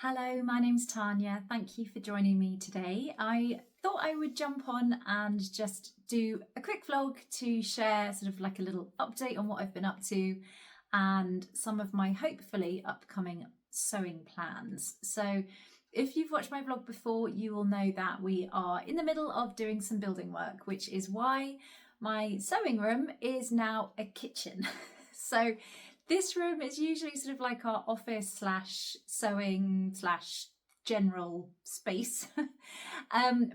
Hello, my name's Tanya. Thank you for joining me today. I thought I would jump on and just do a quick vlog to share sort of like a little update on what I've been up to and some of my hopefully upcoming sewing plans. So if you've watched my vlog before, you will know that we are in the middle of doing some building work, which is why my sewing room is now a kitchen. So this room is usually sort of like our office slash sewing slash general space,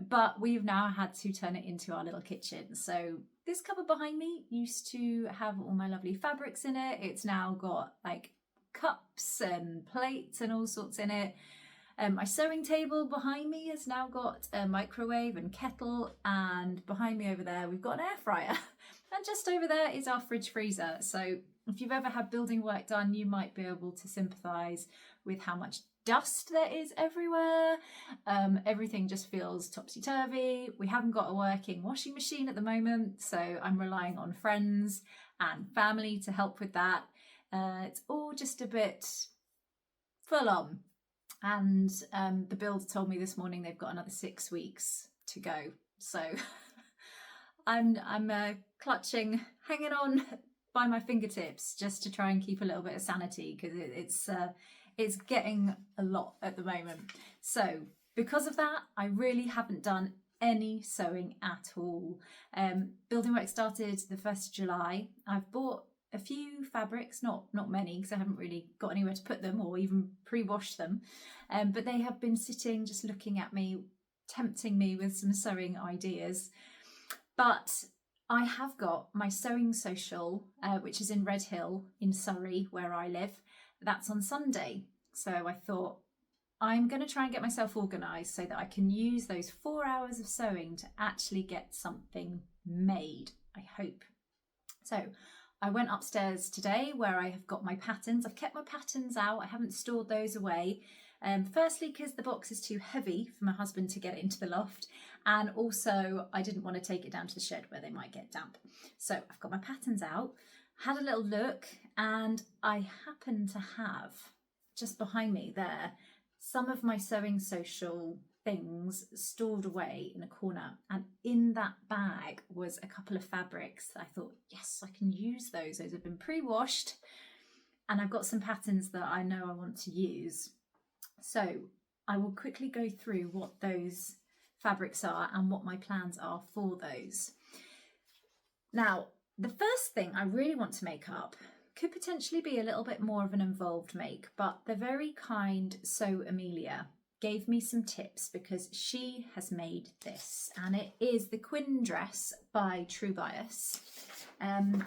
but we've now had to turn it into our little kitchen. So this cupboard behind me used to have all my lovely fabrics in it. It's now got like cups and plates and all sorts in it. My sewing table behind me has now got a microwave and kettle, and behind me over there we've got an air fryer and just over there is our fridge freezer. So if you've ever had building work done, you might be able to sympathise with how much dust there is everywhere. Everything just feels topsy-turvy. We haven't got a working washing machine at the moment, so I'm relying on friends and family to help with that. It's all just a bit full on. And the builder told me this morning they've got another 6 weeks to go. So I'm clutching, hanging on by my fingertips just to try and keep a little bit of sanity, because it's getting a lot at the moment. So because of that, I really haven't done any sewing at all. Building work started the 1st of July. I've bought a few fabrics, not many, because I haven't really got anywhere to put them or even pre-washed them, but they have been sitting just looking at me, tempting me with some sewing ideas. But I have got my sewing social, which is in Redhill in Surrey, where I live. That's on Sunday. So I thought I'm going to try and get myself organised so that I can use those 4 hours of sewing to actually get something made, I hope. So I went upstairs today where I have got my patterns. I've kept my patterns out. I haven't stored those away. Firstly, because the box is too heavy for my husband to get it into the loft. And also I didn't want to take it down to the shed where they might get damp. So I've got my patterns out, had a little look, and I happen to have just behind me there some of my sewing social things stored away in a corner, and in that bag was a couple of fabrics that I thought, yes, I can use those have been pre-washed, and I've got some patterns that I know I want to use. So I will quickly go through what those fabrics are and what my plans are for those. Now, the first thing I really want to make up could potentially be a little bit more of an involved make, but the very kind Sew Amelia gave me some tips because she has made this, and it is the Quinn dress by True Bias. And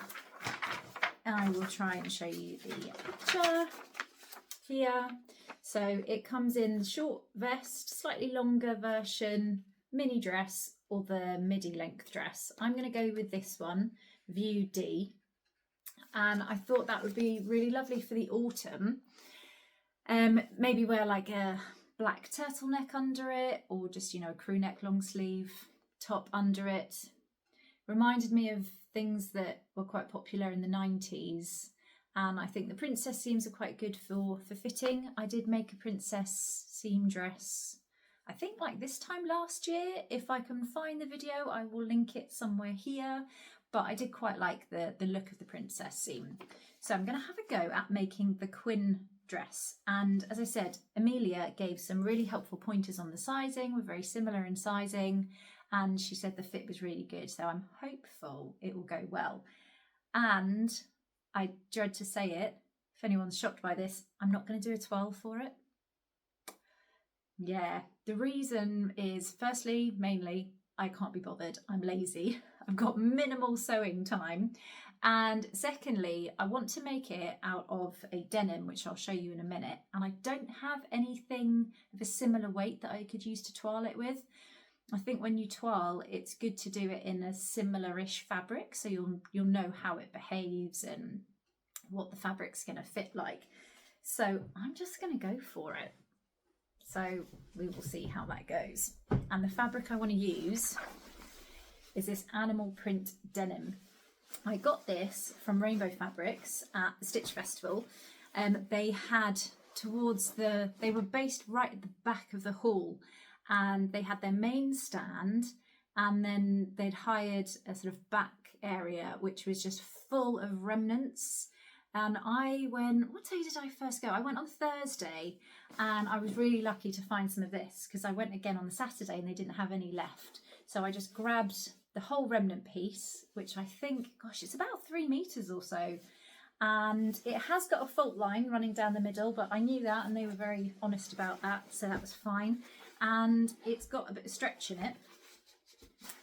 I will try and show you the picture here. So it comes in the short vest, slightly longer version, mini dress, or the midi length dress. I'm going to go with this one, View D. And I thought that would be really lovely for the autumn. Maybe wear like a black turtleneck under it, or just, you know, a crew neck long sleeve top under it. Reminded me of things that were quite popular in the 90s. And I think the princess seams are quite good for fitting. I did make a princess seam dress, I think like this time last year. If I can find the video, I will link it somewhere here. But I did quite like the look of the princess seam. So I'm going to have a go at making the Quinn dress. And as I said, Amelia gave some really helpful pointers on the sizing. We're very similar in sizing. And she said the fit was really good. So I'm hopeful it will go well. And I dread to say it, if anyone's shocked by this, I'm not going to do a toile for it. Yeah, the reason is, firstly, mainly, I can't be bothered. I'm lazy. I've got minimal sewing time. And secondly, I want to make it out of a denim, which I'll show you in a minute. And I don't have anything of a similar weight that I could use to toile it with. I think when you toile, it's good to do it in a similar-ish fabric, so you'll know how it behaves and what the fabric's going to fit like. So I'm just going to go for it. So we will see how that goes. And the fabric I want to use is this animal print denim. I got this from Rainbow Fabrics at the Stitch Festival. They had towards they were based right at the back of the hall, and they had their main stand, and then they'd hired a sort of back area which was just full of remnants. And what day did I first go? I went on Thursday, and I was really lucky to find some of this because I went again on the Saturday and they didn't have any left. So I just grabbed the whole remnant piece, which I think, gosh, it's about 3 meters or so. And it has got a fault line running down the middle, but I knew that and they were very honest about that, so that was fine. And it's got a bit of stretch in it,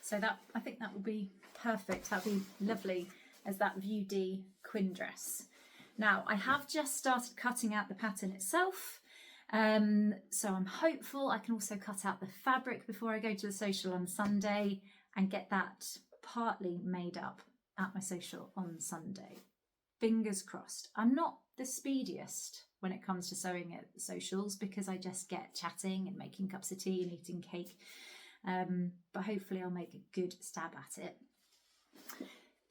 so that, I think that will be perfect. That'll be lovely as that View D Quinn dress. Now, I have just started cutting out the pattern itself, so I'm hopeful I can also cut out the fabric before I go to the social on Sunday and get that partly made up at my social on Sunday. Fingers crossed. I'm not the speediest when it comes to sewing at socials because I just get chatting and making cups of tea and eating cake, but hopefully I'll make a good stab at it.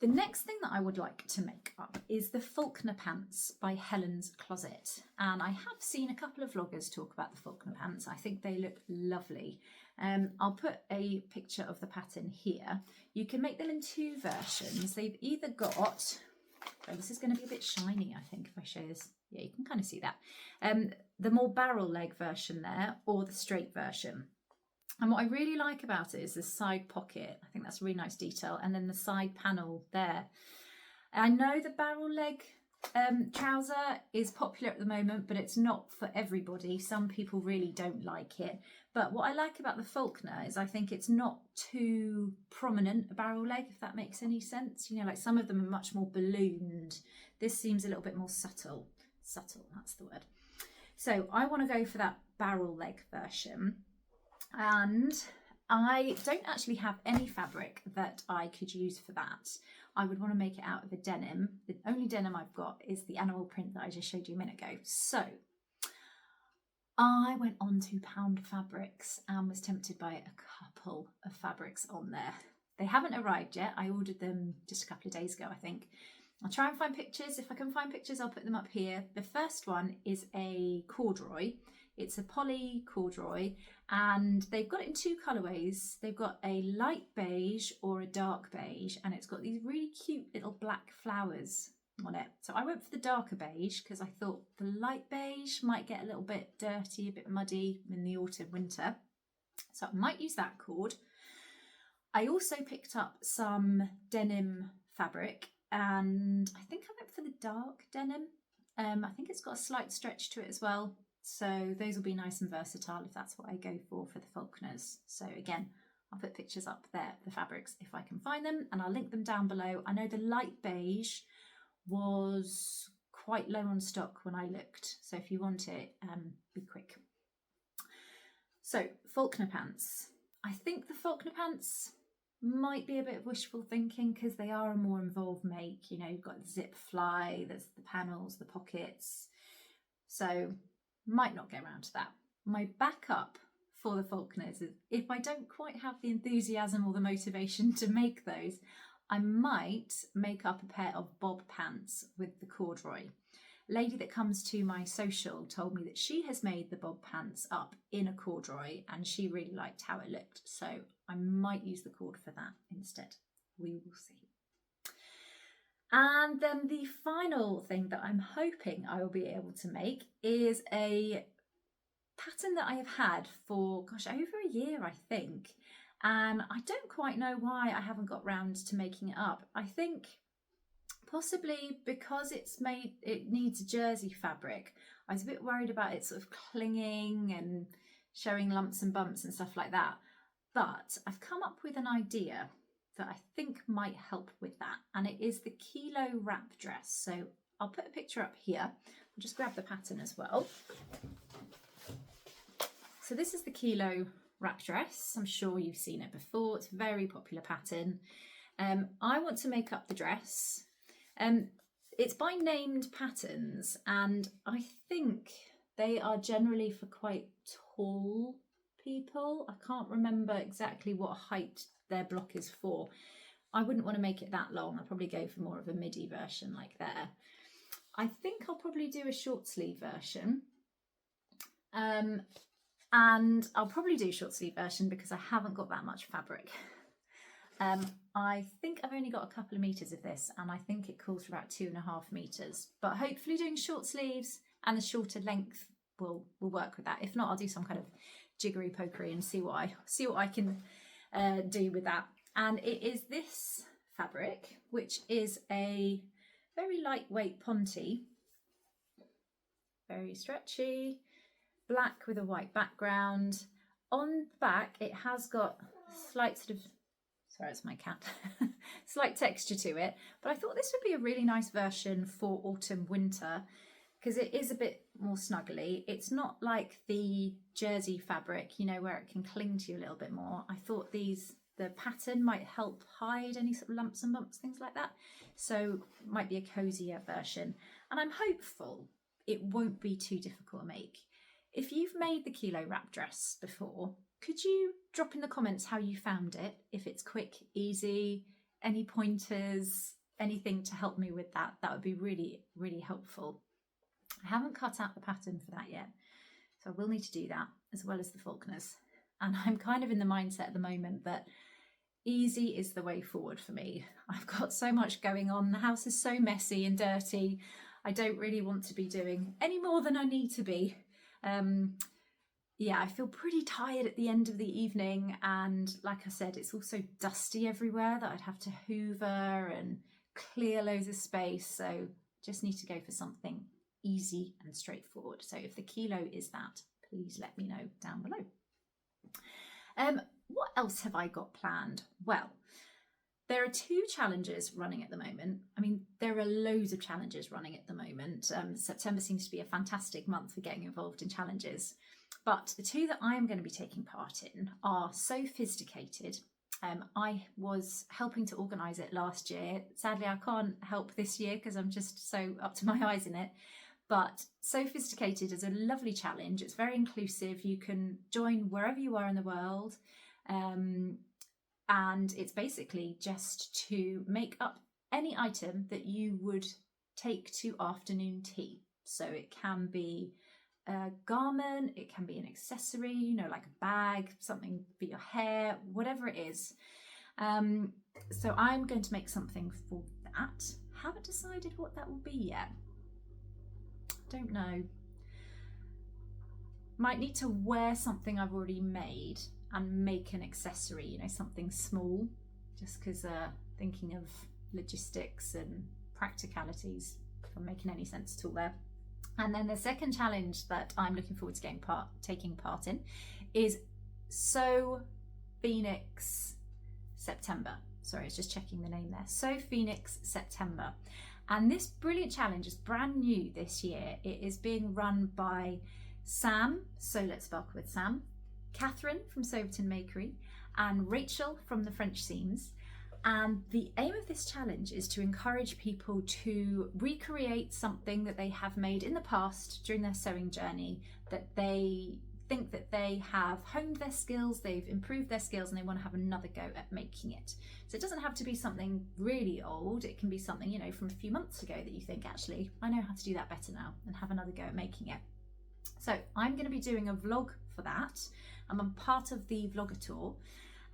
The next thing that I would like to make up is the Falconer pants by Helen's Closet, and I have seen a couple of vloggers talk about the Falconer pants. I think they look lovely. I'll put a picture of the pattern here. You can make them in 2 versions. They've either got, oh, this is going to be a bit shiny, I think, if I show this. Yeah, you can kind of see that. The more barrel leg version there, or the straight version. And what I really like about it is the side pocket. I think that's a really nice detail. And then the side panel there. I know the barrel leg trouser is popular at the moment, but it's not for everybody. Some people really don't like it. But what I like about the Falconer is I think it's not too prominent, a barrel leg, if that makes any sense. You know, like some of them are much more ballooned. This seems a little bit more subtle. Subtle, that's the word. So I want to go for that barrel leg version. And I don't actually have any fabric that I could use for that. I would want to make it out of a denim. The only denim I've got is the animal print that I just showed you a minute ago. So I went on to Pound Fabrics and was tempted by a couple of fabrics on there. They haven't arrived yet. I ordered them just a couple of days ago, I think. I'll try and find pictures. If I can find pictures, I'll put them up here. The first one is a corduroy. It's a poly corduroy, and they've got it in 2 colourways. They've got a light beige or a dark beige, and it's got these really cute little black flowers on it. So I went for the darker beige because I thought the light beige might get a little bit dirty, a bit muddy in the autumn, winter. So I might use that cord. I also picked up some denim fabric, and I think I went for the dark denim. I think it's got a slight stretch to it as well. So those will be nice and versatile if that's what I go for the Falconers. So again, I'll put pictures up there, the fabrics, if I can find them, and I'll link them down below. I know the light beige was quite low on stock when I looked. So if you want it, be quick. So Falconer pants. I think the Falconer pants might be a bit of wishful thinking because they are a more involved make. You know, you've got the zip fly, there's the panels, the pockets. So might not get around to that. My backup for the Falconers is if I don't quite have the enthusiasm or the motivation to make those, I might make up a pair of bob pants with the corduroy. A lady that comes to my social told me that she has made the bob pants up in a corduroy and she really liked how it looked. So I might use the cord for that instead. We will see. And then the final thing that I'm hoping I will be able to make is a pattern that I have had for, gosh, over a year, I think. And I don't quite know why I haven't got round to making it up. I think possibly because it needs jersey fabric. I was a bit worried about it sort of clinging and showing lumps and bumps and stuff like that. But I've come up with an idea that I think might help with that, and it is the Kielo wrap dress. So I'll put a picture up here. I'll just grab the pattern as well. So this is the Kielo wrap dress. I'm sure you've seen it before. It's a very popular pattern. I want to make up the dress. It's by named patterns, and I think they are generally for quite tall people. I can't remember exactly what height their block is for. I wouldn't want to make it that long. I'll probably go for more of a midi version like there. I think I'll probably do a short sleeve version. And I'll probably do short sleeve version because I haven't got that much fabric. I think I've only got a couple of meters of this, and I think it calls for about 2.5 meters, but hopefully doing short sleeves and the shorter length will work with that. If not, I'll do some kind of jiggery pokery and see what I can do with that. And it is this fabric, which is a very lightweight ponte, very stretchy, black with a white background. On the back it has got slight sort of, sorry, it's my cat, slight texture to it, but I thought this would be a really nice version for autumn winter because it is a bit more snuggly. It's not like the jersey fabric, you know, where it can cling to you a little bit more. I thought the pattern might help hide any sort of lumps and bumps, things like that. So might be a cozier version. And I'm hopeful it won't be too difficult to make. If you've made the Kielo wrap dress before, could you drop in the comments how you found it? If it's quick, easy, any pointers, anything to help me with that, that would be really, really helpful. I haven't cut out the pattern for that yet, so I will need to do that as well as the Falconers. And I'm kind of in the mindset at the moment that easy is the way forward for me. I've got so much going on. The house is so messy and dirty. I don't really want to be doing any more than I need to be. Yeah, I feel pretty tired at the end of the evening, and like I said, it's also dusty everywhere that I'd have to hoover and clear loads of space, so just need to go for something easy and straightforward. So if the Kielo is that, please let me know down below. What else have I got planned? Well, there are 2 challenges running at the moment. I mean, there are loads of challenges running at the moment. September seems to be a fantastic month for getting involved in challenges. But the 2 that I am going to be taking part in are So Sophisticated. I was helping to organise it last year. Sadly, I can't help this year because I'm just so up to my eyes in it. But So Sophisticated is a lovely challenge. It's very inclusive. You can join wherever you are in the world. And it's basically just to make up any item that you would take to afternoon tea. So it can be a garment, it can be an accessory, you know, like a bag, something for your hair, whatever it is. So I'm going to make something for that. Haven't decided what that will be yet. Don't know. Might need to wear something I've already made and make an accessory, you know, something small, just because thinking of logistics and practicalities, if I'm making any sense at all there. And then the second challenge that I'm looking forward to taking part in is So Phoenix September. Sorry, I was just checking the name there. So Phoenix September. And this brilliant challenge is brand new this year. It is being run by Sam, So Let's Sparkle with Sam, Catherine from Soverton Makery, and Rachel from the French Seams. And the aim of this challenge is to encourage people to recreate something that they have made in the past during their sewing journey, that they think that they have honed their skills, they've improved their skills, and they want to have another go at making it. So it doesn't have to be something really old. It can be something, you know, from a few months ago that you think, actually, I know how to do that better now, and have another go at making it. So I'm going to be doing a vlog for that. I'm a part of the Vlogator,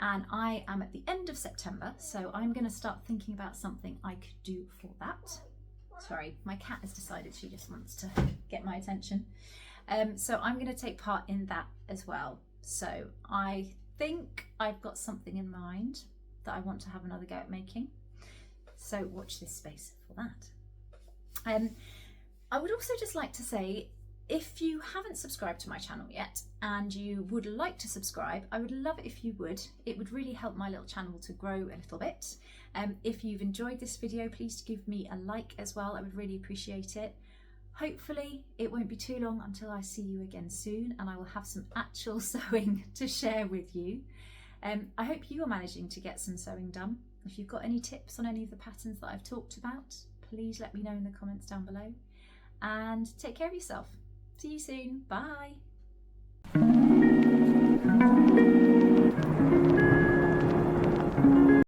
and I am at the end of September, so I'm going to start thinking about something I could do for that. Sorry, my cat has decided she just wants to get my attention. So I'm going to take part in that as well. So I think I've got something in mind that I want to have another go at making. So watch this space for that. I would also just like to say, if you haven't subscribed to my channel yet and you would like to subscribe, I would love it if you would. It would really help my little channel to grow a little bit. If you've enjoyed this video, please give me a like as well. I would really appreciate it. Hopefully it won't be too long until I see you again soon, and I will have some actual sewing to share with you. I hope you are managing to get some sewing done. If you've got any tips on any of the patterns that I've talked about, please let me know in the comments down below. And take care of yourself. See you soon. Bye.